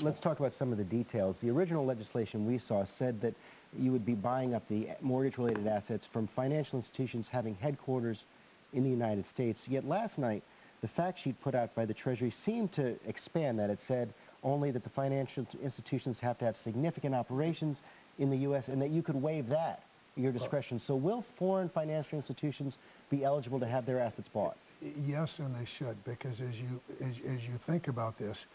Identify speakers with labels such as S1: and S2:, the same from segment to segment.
S1: Let's talk about some of the details. The original legislation we saw said that you would be buying up the mortgage-related assets from financial institutions having headquarters in the United States. Yet last night, the fact sheet put out by the Treasury seemed to expand that. It said only that the financial institutions have to have significant operations in the U.S. and that you could waive that at your discretion. So will foreign financial institutions be eligible to have their assets bought?
S2: Yes, and they should, because as you think about this,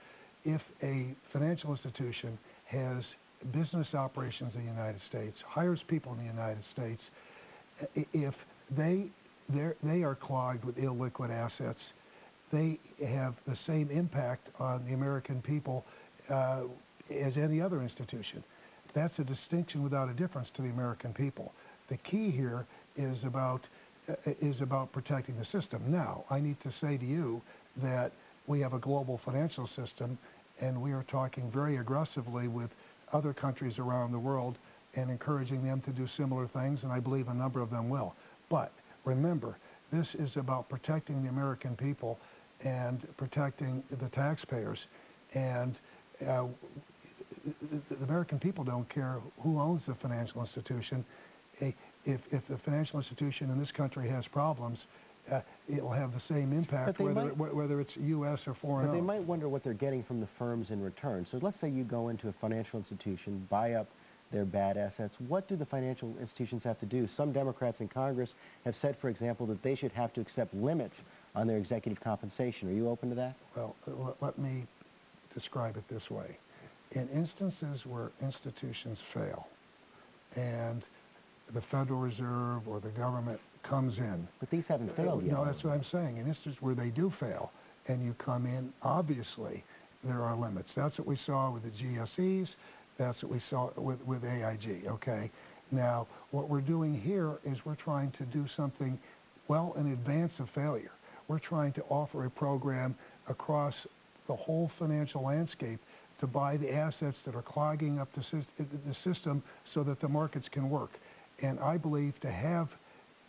S2: if a financial institution has business operations in the United States, hires people in the United States, if they are clogged with illiquid assets, they have the same impact on the American people as any other institution. That's a distinction without a difference to the American people. The key here is about protecting the system. Now, I need to say to you that we have a global financial system, and we are talking very aggressively with other countries around the world and encouraging them to do similar things, and I believe a number of them will. But remember, this is about protecting the American people and protecting the taxpayers. And the American people don't care who owns the financial institution. If the financial institution in this country has problems, it will have the same impact whether it's U.S. or foreign.
S1: But they might wonder what they're getting from the firms in return. So let's say you go into a financial institution, buy up their bad assets. What do the financial institutions have to do? Some Democrats in Congress have said, for example, that they should have to accept limits on their executive compensation. Are you open to that?
S2: Well, let me describe it this way. In instances where institutions fail and the Federal Reserve or the government comes in.
S1: But these haven't failed yet.
S2: No, that's what I'm saying. In instances where they do fail and you come in, obviously there are limits. That's what we saw with the GSEs. That's what we saw with AIG, okay? Now, what we're doing here is we're trying to do something well in advance of failure. We're trying to offer a program across the whole financial landscape to buy the assets that are clogging up the system so that the markets can work. And I believe to have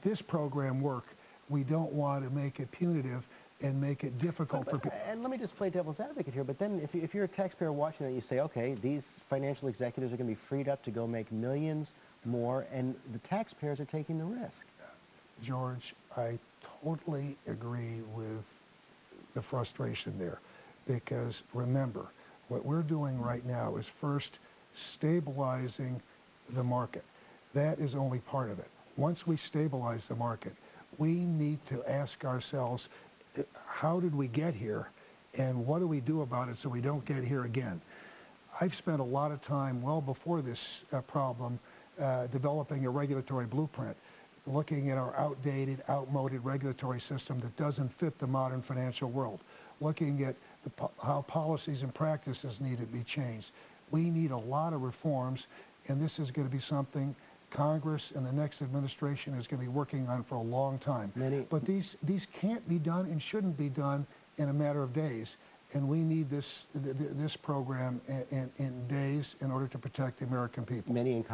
S2: this program work, we don't want to make it punitive and make it difficult for people.
S1: And let me just play devil's advocate here, but then if you're a taxpayer watching that, you say, okay, these financial executives are going to be freed up to go make millions more, and the taxpayers are taking the risk.
S2: George, I totally agree with the frustration there, because remember, what we're doing right now is first stabilizing the market. That is only part of it. Once we stabilize the market, we need to ask ourselves, how did we get here, and what do we do about it so we don't get here again? I've spent a lot of time well before this problem developing a regulatory blueprint, looking at our outdated, outmoded regulatory system that doesn't fit the modern financial world, looking at how policies and practices need to be changed. We need a lot of reforms, and this is going to be something Congress and the next administration is going to be working on for a long time. But these can't be done and shouldn't be done in a matter of days. And we need this program in days in order to protect the American people.
S1: Many in Congress